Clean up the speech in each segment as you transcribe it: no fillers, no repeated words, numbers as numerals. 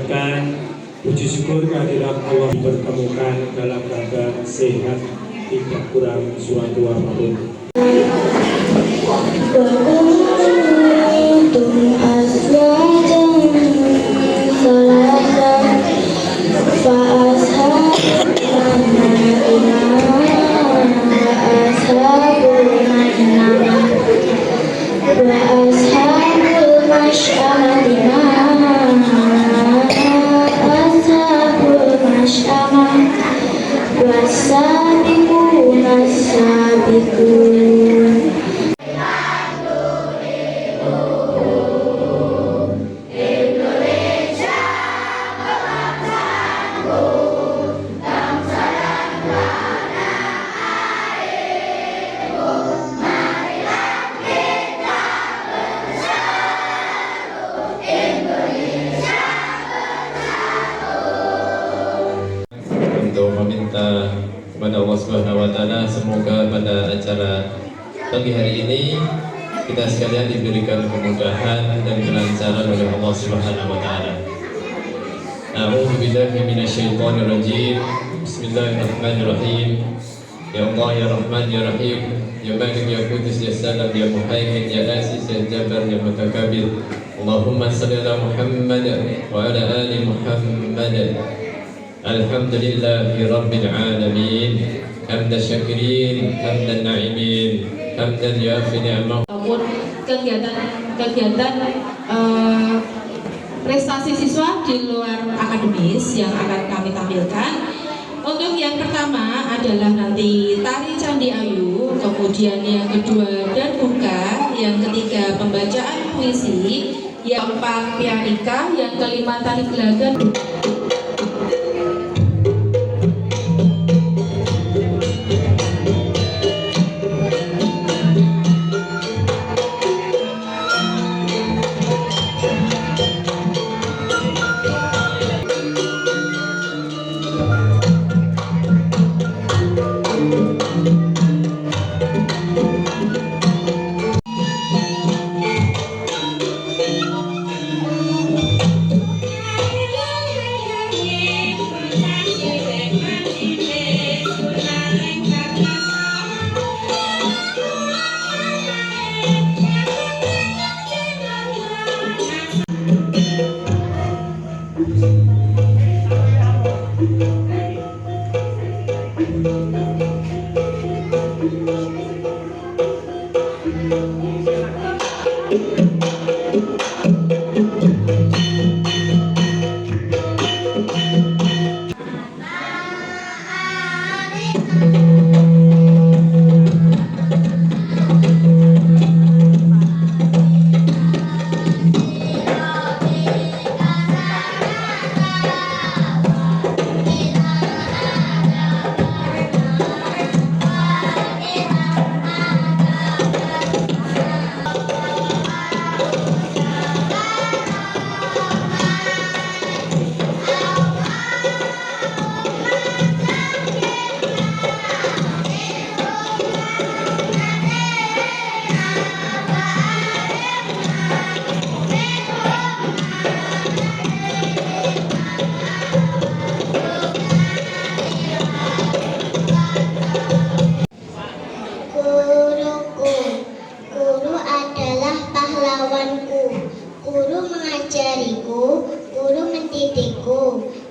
panjatkan puji syukur kehadirat Allah dipertemukan dalam keadaan sehat, tidak kurang suatu apapun. Meminta kepada Allah Subhanahu wa Ta'ala, semoga pada acara pagi hari ini kita sekalian diberikan kemudahan dan kelancaran oleh Allah Subhanahu wa Ta'ala. A'udzu billahi minasyaitonir rajim. Bismillahirrahmanirrahim. Ya Allah ya Rahman ya Rahim, ya Malik ya Qudus ya Salam ya Muhaimin ya Aziz ya Jabbar ya Mutakabir. Allahumma shalli ala Muhammad wa ala ali Muhammad. Alhamdulillahi Rabbil Alamin. Hamdan syakirin, hamdan na'imin, hamdan yafi ni'amah. Maupun kegiatan prestasi siswa di luar akademis yang akan kami tampilkan. Untuk yang pertama adalah nanti tari Candi Ayu, kemudian yang kedua dan buka, yang ketiga pembacaan puisi, yang keempat pianika, yang kelima tari gelagat.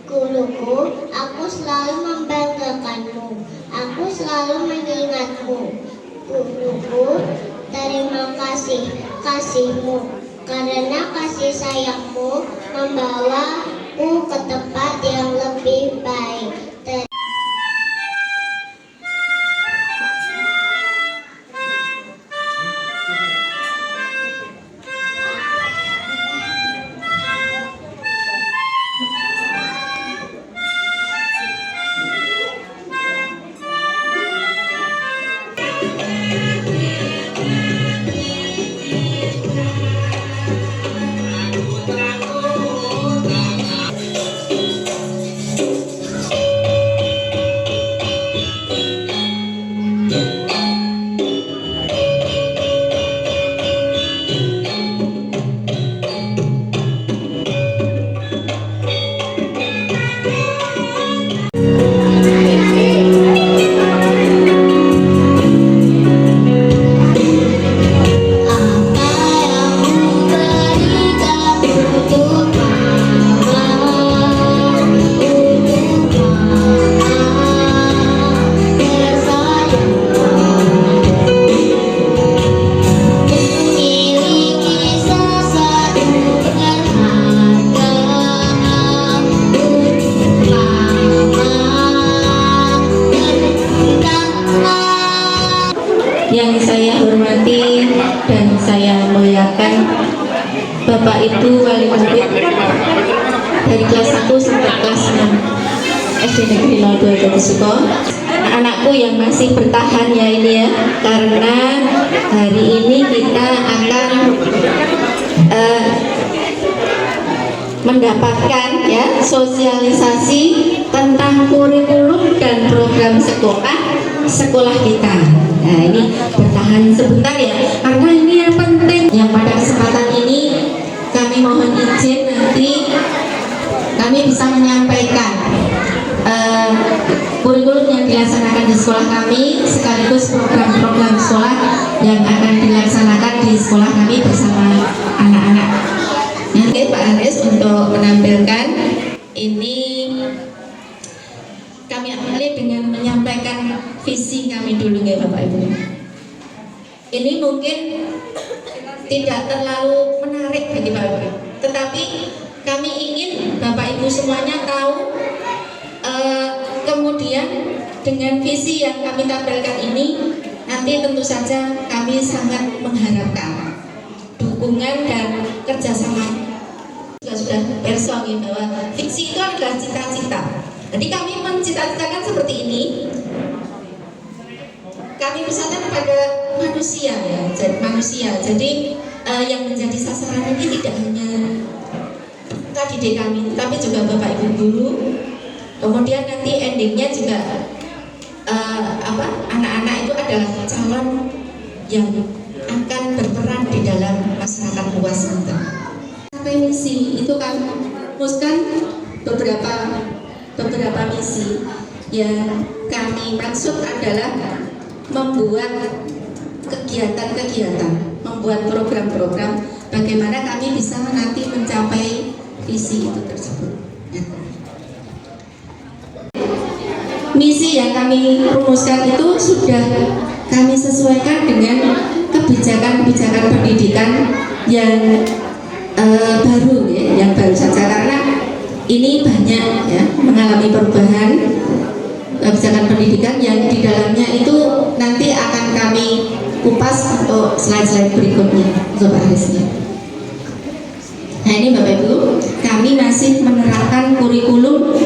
Guruku, aku selalu membanggakanmu, aku selalu mengingatmu. Guruku, terima kasih kasihmu, karena kasih sayangmu membawaku ke tempat yang lebih baik. saya hormati dan saya muliakan Bapak Ibu Wali Murid dari kelas 1 sampai kelas 6 SD Negeri 02 Jatisoeko. Anak-anakku yang masih bertahan ya ini ya, karena hari ini kita akan mendapatkan ya sosialisasi tentang kurikulum dan program sekolah kita. Nah ini bertahan sebentar ya, karena ini yang penting. Yang pada kesempatan ini kami mohon izin nanti kami bisa menyampaikan kurikulum yang dilaksanakan di sekolah kami sekaligus program-program sekolah yang akan dilaksanakan di sekolah kami bersama anak-anak. Nanti Pak Aris untuk menampilkan ini, kami awali dengan menyampaikan visi kami dulu ya Bapak Ibu. Ini mungkin tidak terlalu menarik bagi Bapak Ibu, tetapi kami ingin Bapak Ibu semuanya tahu. Kemudian dengan visi yang kami tampilkan ini, nanti tentu saja kami sangat mengharapkan dukungan dan kerjasama. Sudah persoal bahwa visi itu adalah cita-cita. Jadi kami mencita-citakan seperti ini. Kami misalnya pada manusia ya, jadi manusia. Jadi yang menjadi sasaran ini tidak hanya didik kami, tapi juga Bapak Ibu guru. Kemudian nanti endingnya juga anak-anak itu adalah calon yang akan berperan di dalam masyarakat luas kita. Sampai misi itu kami rumuskan beberapa misi yang kami maksud adalah membuat kegiatan-kegiatan, membuat program-program bagaimana kami bisa nanti mencapai visi itu tersebut. Misi yang kami rumuskan itu sudah kami sesuaikan dengan kebijakan-kebijakan pendidikan yang baru ya, yang baru saja, karena ini banyak ya mengalami perubahan kebijakan pendidikan yang di dalamnya itu nanti akan kami kupas untuk slide-slide berikutnya untuk Arisnya. Nah ini Bapak Ibu, kami masih menerapkan kurikulum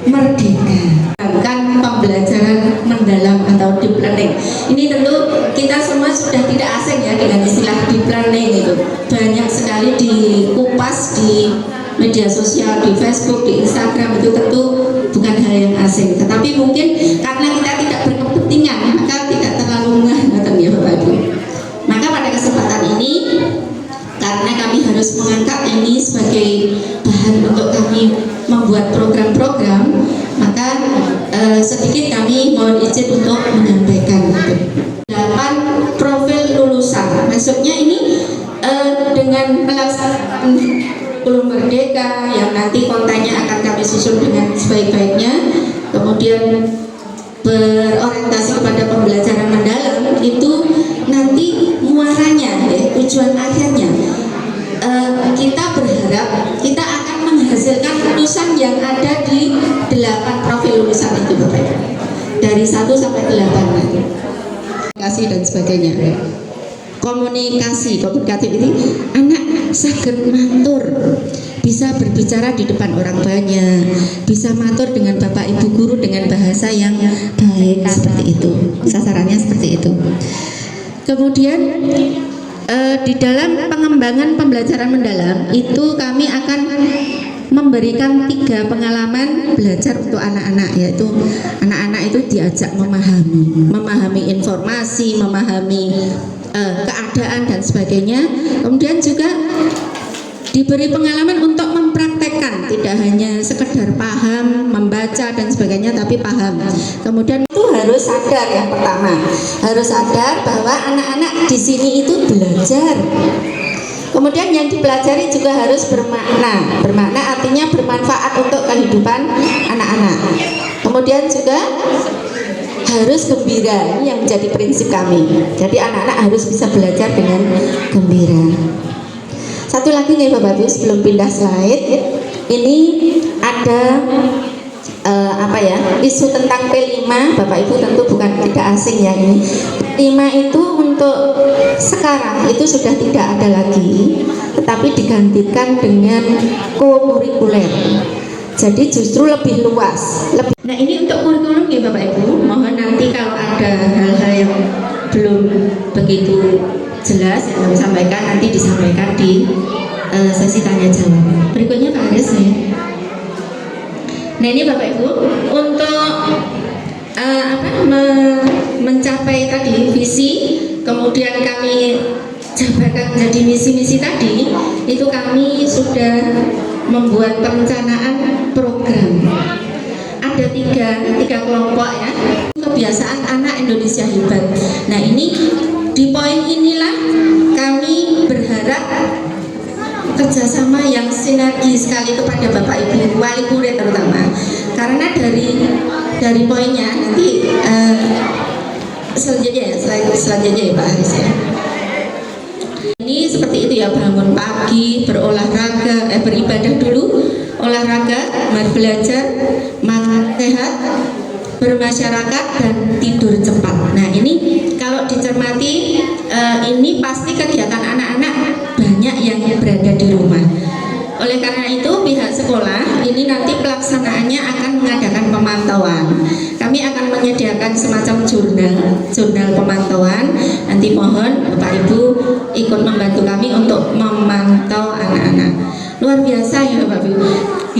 merdeka, bukan pembelajaran mendalam atau deep learning. Ini tentu kita semua sudah tidak asing ya dengan istilah deep learning itu. Banyak sekali dikupas di media sosial, di Facebook, di Instagram, itu tentu bukan hal yang asing. Tetapi mungkin karena kita tidak berkepentingan, maka tidak terlalu ngeh ya Bapak Ibu. Maka pada kesempatan ini, karena kami harus mengangkat ini sebagai bahan untuk kami membuat program-program, maka sedikit kami mohon izin untuk menyampaikan 8 profil lulusan. Maksudnya ini dengan melaksanakan kurikulum merdeka yang nanti kontennya akan kami susun dengan sebaik-baiknya, kemudian berorientasi kepada pembelajaran mendalam, itu nanti muaranya ya, tujuan akhirnya kita berharap kita akan menghasilkan lulusan yang ada di 8 profil lulusan itu Bapak Ibu, dari 1 sampai 8 nanti. Komunikasi dan sebagainya. Komunikatif ini anak saged matur, bisa berbicara di depan orang banyak, bisa matur dengan Bapak Ibu guru dengan bahasa yang baik, seperti itu. Sasarannya seperti itu. Kemudian di dalam pengembangan pembelajaran mendalam itu kami akan memberikan 3 pengalaman belajar untuk anak-anak, yaitu anak-anak itu diajak memahami informasi, memahami keadaan dan sebagainya. Kemudian juga diberi pengalaman untuk mempraktekkan, tidak hanya sekedar paham, membaca dan sebagainya, tapi paham. Kemudian itu harus sadar, yang pertama harus sadar bahwa anak-anak di sini itu belajar. Kemudian yang dipelajari juga harus bermakna. Bermakna artinya bermanfaat untuk kehidupan anak-anak. Kemudian juga harus gembira, ini yang menjadi prinsip kami. Jadi anak-anak harus bisa belajar dengan gembira. Satu lagi nih Bapak Ibu, sebelum pindah slide, ini ada isu tentang P5. Bapak Ibu tentu bukan tidak asing ya ini. P5 itu untuk sekarang itu sudah tidak ada lagi, tetapi digantikan dengan co-kurikuler. Jadi justru lebih luas. Nah ini untuk kurikulum ya Bapak Ibu, mohon nanti kalau ada hal-hal yang belum begitu jelas yang kami sampaikan nanti disampaikan di sesi tanya jawab. Berikutnya Pak Aris ya. Nah ini Bapak Ibu untuk mencapai tadi visi, kemudian kami jabarkan menjadi misi-misi tadi, itu kami sudah membuat perencanaan program. Ada tiga kelompok ya, kebiasaan anak Indonesia hebat. Nah ini di poin inilah kami berharap kerjasama yang sinergi sekali kepada Bapak Ibu wali murid terutama, karena dari poinnya nanti selanjutnya ya, selanjutnya ya Pak Haris ya. Ini seperti itu ya, bangun pagi, berolahraga, beribadah dulu, olahraga, mari belajar, makan sehat, bermasyarakat dan tidur cepat. Nah ini kalau dicermati ini pasti kegiatan anak-anak banyak yang berada di rumah. Oleh karena itu pihak sekolah ini nanti pelaksanaannya akan mengadakan pemantauan. Kami akan menyediakan semacam jurnal pemantauan. Nanti mohon Bapak Ibu ikut membantu kami untuk memantau anak-anak. Luar biasa ya Bapak Ibu.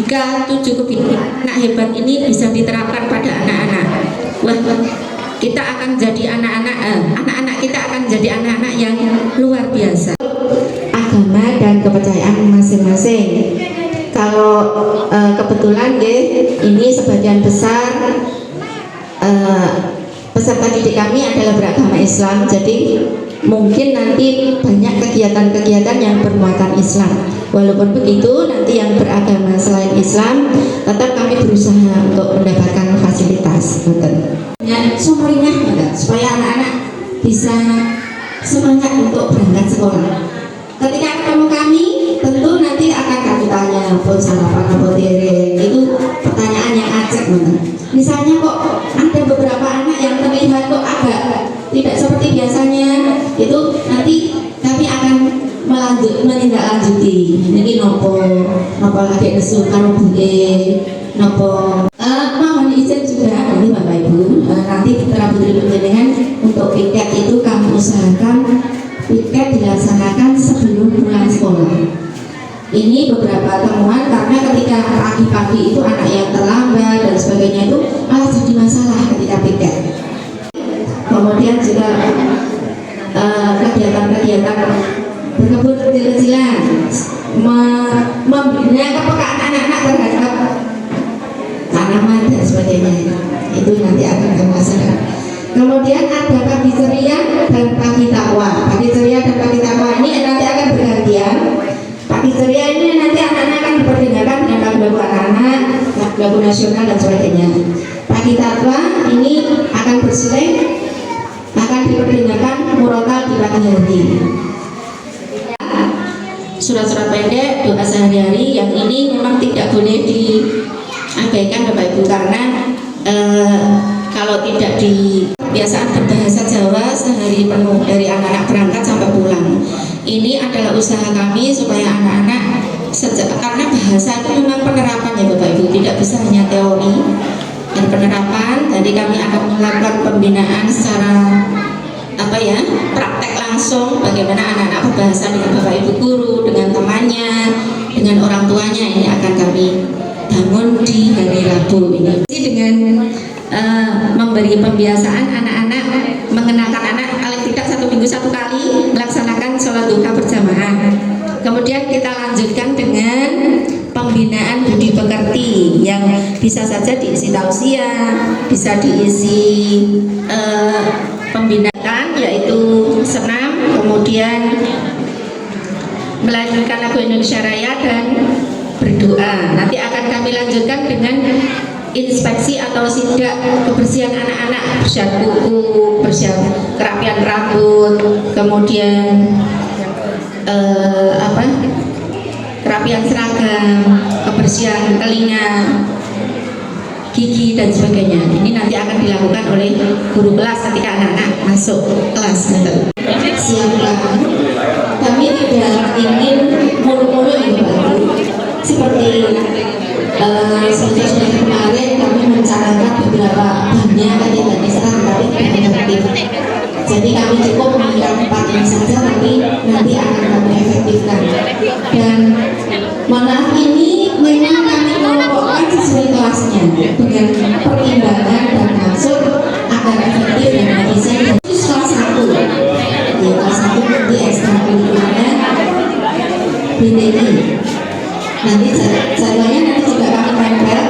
Jika 7 kebiasaan anak hebat ini bisa diterapkan pada anak-anak, wah kita akan jadi anak-anak kita akan jadi anak-anak yang luar biasa. Agama dan kepercayaan masing-masing. Kalau kebetulan ini sebagian besar peserta didik kami adalah beragama Islam, jadi mungkin nanti banyak kegiatan-kegiatan yang bermuatan Islam. Walaupun begitu, nanti yang beragama selain Islam tetap kami berusaha untuk mendapatkan fasilitas. Sumringah supaya anak-anak bisa semangat untuk berangkat sekolah. Ketika ketemu kami, tentu nanti akan kami tanya, pun sarapan apa dereng, itu pertanyaan yang acak. Misalnya kok ada beberapa anak yang terlihat kok agak tidak seperti biasanya, itu nanti kami akan menindaklanjuti. Ini nopo lagi nesu karo bude, nopo. Mohon izin juga ini Bapak Ibu, nanti putra putri penjenengan untuk piket itu kami usahakan piket dilaksanakan sebelum pulang sekolah. Ini beberapa temuan karena ketika pagi-pagi itu anak yang terlambat dan sebagainya itu malah jadi masalah ketika piket. Kemudian juga kegiatan-kegiatan berkebun kecil-kecilan, membina kepekaan anak-anak terhadap tanaman dan sebagainya, itu nanti akan kami laksanakan. Kemudian ada pagi ceria dan pagi takwa. Pagi ceria dan pagi takwa ini nanti akan bergantian. Pagi ceria ini nanti anak-anak akan diperdengarkan dengan lagu-lagu anak-anak, lagu nasional dan sebagainya. Pagi takwa ini akan berseling, akan diperdengarkan murotal di pagi hari. Surat-surat pendek, doa sehari-hari yang ini memang tidak boleh diabaikan Bapak Ibu, karena kalau tidak di kebiasaan berbahasa Jawa sehari penuh dari anak-anak berangkat sampai pulang. Ini adalah usaha kami supaya anak-anak karena bahasa itu memang penerapan ya Bapak Ibu, tidak bisa hanya teori dan penerapan. Jadi kami akan melakukan pembinaan secara praktek langsung, bagaimana anak-anak berbahasa dengan Bapak Ibu guru, dengan temannya, dengan orang tuanya. Ini akan kami bangun di hari Rabu ini dengan memberi pembiasaan anak-anak, mengenalkan anak paling tidak 1 minggu 1 kali melaksanakan sholat duha berjamaah. Kemudian kita lanjutkan dengan pembinaan budi pekerti yang bisa saja diisi tausiah, bisa diisi pembinaan yaitu senam, kemudian melanjutkan lagu Indonesia Raya dan berdoa. Nanti akan kami lanjutkan dengan inspeksi atau sidak kebersihan anak-anak, bersihan kuku, bersihan kerapian rambut, kemudian kerapian seragam, kebersihan telinga, gigi dan sebagainya. Ini nanti akan dilakukan oleh guru kelas ketika anak-anak masuk kelas. Siapkan. Kami tidak ingin mulu-mulu Ibu Bapak. Seperti sebenarnya kemarin kami mencanangkan beberapa banyak kegiatan Islam tapi tidak efektif. Jadi kami cukup mengingat 4 ini saja, tapi nanti akan kami efektifkan. Dan mohon maaf, ini memang kami kelompokkan sesuai kelasnya dengan pertimbangan dan maksud agar efektif dan efisien. Itu kelas 1. Ya, kelas 1 nanti ekstrakurikulernya BTI. Nanti jadwalnya nanti juga kami tempel,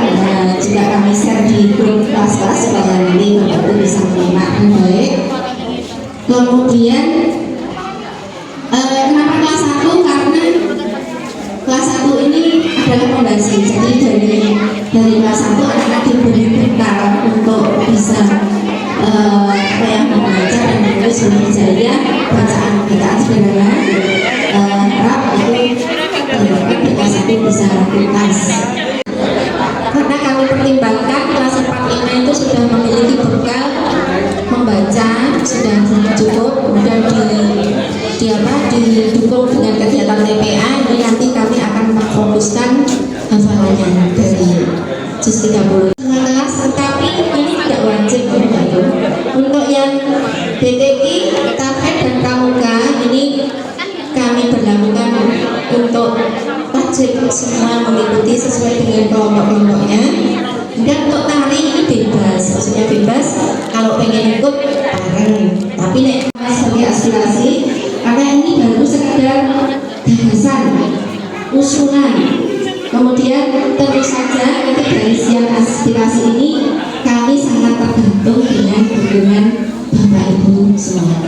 juga kami share di grup kelas-kelas supaya nanti Bapak bisa menyimak dengan baik. Kemudian kenapa kelas 1? Karena kelas 1 ini adalah fondasi. Jadi dari kelas 1 anak-anak diberi bekal untuk bisa membaca dan menulis Hijaya, bacaan sederhana, Arab itu kelas 1 bisa tuntas. Karena kami pertimbangkan kelas 4-5 itu sudah memiliki bekal membaca sudah cukup, kemudian didukung dengan kegiatan TPA. Ini nanti kami akan memfokuskan hafalannya dari juz 30 kelas, tetapi ini tidak wajib untuk yang BTI, TAFED dan Pramuka. Ini kami berlakukan untuk wajib semua mengikuti sesuai dengan kelompok-kelompoknya. Dan untuk tari ini bebas, maksudnya bebas kalau pengen ikut bareng. Tapi nek sebagai aspirasi, karena ini baru sekedar gagasan, usulan. Kemudian tentu saja nanti dari siang aspirasi ini kami sangat tergantung dengan dukungan Bapak Ibu semua.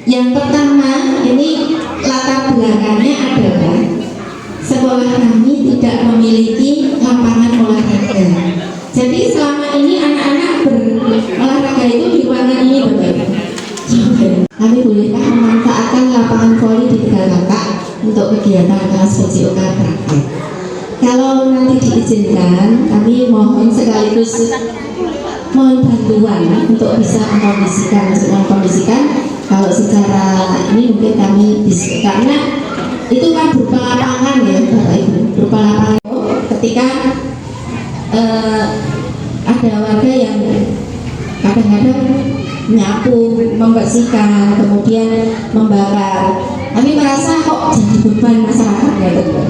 Yang pertama, ini latar belakangnya adalah sekolah kami tidak memiliki lapangan olahraga. Jadi selama ini anak-anak berolahraga itu di ruangan ini, Bapak. Kami bolehkah memanfaatkan lapangan voli di Tegal Kakak untuk kegiatan kelas PJOK praktek? Kalau nanti diizinkan, kami mohon sekaligus mohon bantuan untuk bisa mengkondisikan. Kalau secara ini mungkin kami bisa, karena itu kan berupa lapangan ya Bapak Ibu, berupa lapangan. Ketika ada warga yang kadang-kadang menyapu, membersihkan, kemudian membakar, kami merasa kok jadi beban masyarakat gitu.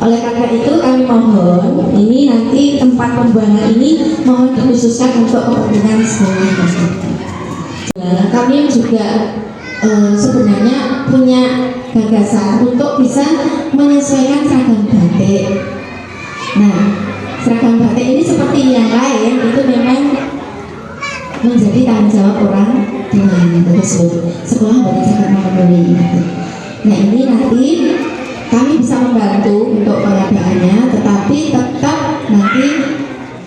Oleh karena itu kami mohon ini nanti tempat pembuangan ini mohon dikhususkan untuk kepentingan sekolah. Kami juga sebenarnya punya gagasan untuk bisa menyesuaikan seragam batik. Nah, seragam batik ini seperti yang lain itu memang menjadi tanggung jawab orang tersebut. Sekolah boleh sangat memenuhi. Nah, ini nanti kami bisa membantu untuk pengadaannya, tetapi tetap nanti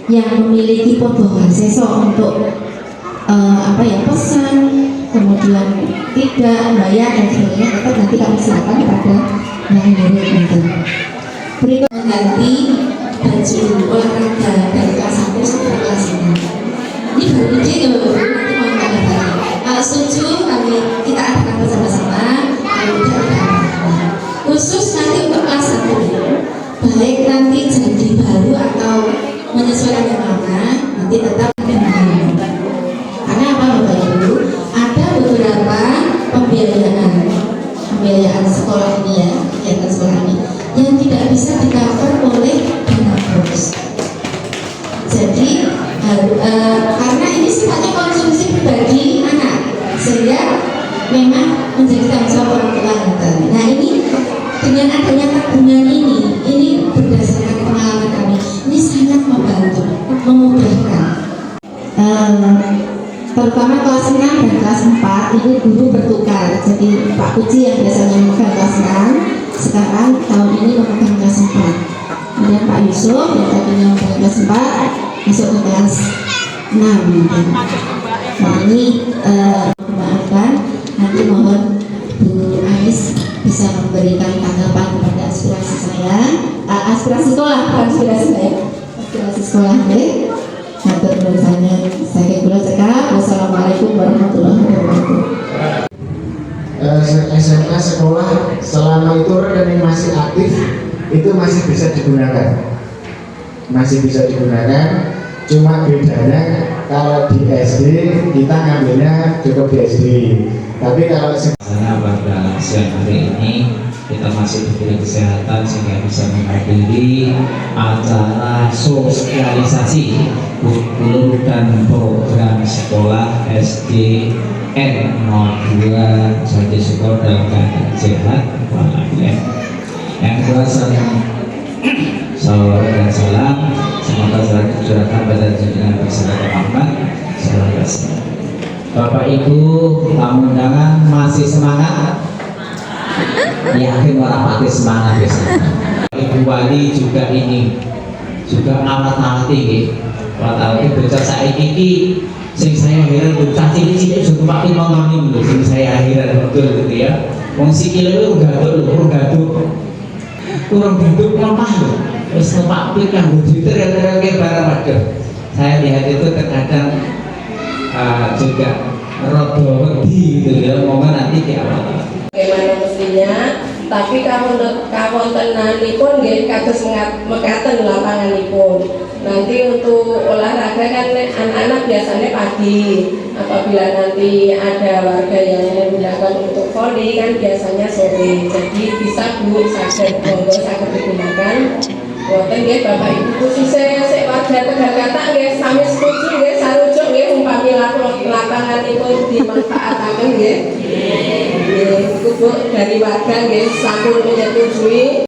yang memiliki potongan sesok untuk pesan, kemudian tidak bayar dan sebagainya, tetap nanti kami silakan pada murid-murid. Berikut mengganti baju olahraga dari kelas 1 sampai kelas 6. Ini baru ide ya Bapak Ibu, nanti mau kabar. Kalau setuju kita akan bersama-sama, kalau tidak apa-apa. Khusus nanti untuk kelas 1, baik nanti jadi baru atau menyesuaikan yang lama, nanti tetap pembiayaan sekolah ini ya, kegiatan sekolah ini yang tidak bisa di-cover oleh dana bos. Jadi karena ini sifatnya konsumsi pribadi anak, sehingga memang menjadi tanggung jawab orang tua. Nah, ini dengan adanya tabungan ini berdasarkan pengalaman kami, ini sangat membantu, memudahkan. Terutama kelas 6 dan kelas 4 ini guru bertukar. Jadi Pak Puji yang biasanya memegang kelas 6 sekarang tahun ini memegang kelas 4. Kemudian Pak Yusuf yang tadinya memegang kelas 4 masuk ke kelas 6. Nah, ini maafkan, nanti mohon Bu Anis bisa memberikan tanggapan kepada aspirasi saya, aspirasi sekolah, bukan aspirasi saya. sekolah nggih. Matur nuwun saking kula cekap. Wassalamualaikum warahmatullahi wabarakatuh. SMA sekolah selama itu rekening masih aktif itu masih bisa digunakan, cuma bedanya kalau di SD kita ngambilnya cukup di SD, tapi kalau pada siang hari ini kita masih diberi kesehatan sehingga bisa menghadiri acara sosialisasi kurikulum dan program sekolah SDN 02 Jati Syukur dalam keadaan sehat walafiat. Yang kedua, salam dan salam semoga selalu tercurahkan pada junjungan Rasulullah Muhammad SAW. Bapak Ibu tamu undangan masih semangat? Yakin orang pasti semangat ya. Ibu Wali juga ini juga amat tinggi. Alat-alat bocah saiki iki sing saya heran bocah cilik-cilik juga makin ngomongin lho sing saya heran betul gitu ya. Wong sikile lho gaduk kurang gaduk lemah lho. Wis numpak pik kanggo diterel-terelke barang waduh. Saya lihat itu terkadang juga rada wedi gitu ya, moga nanti di awal. Bagaimana mestinya, tapi kawontenanipun nggih kados mekaten lapanganipun. Nanti untuk olahraga kan anak-anak biasanya pagi. Apabila nanti ada warga yang menggunakan untuk voli kan biasanya sore. Jadi bisa Bu saged monggo saged digunakan. Wonten nggih Bapak Ibu khususnya sik warga Tegalkata nggih sami setuju nggih sarujuk nggih umpami lapanganipun dimanfaataken nggih. Iku Bu dari warga nggih sampun menyetujui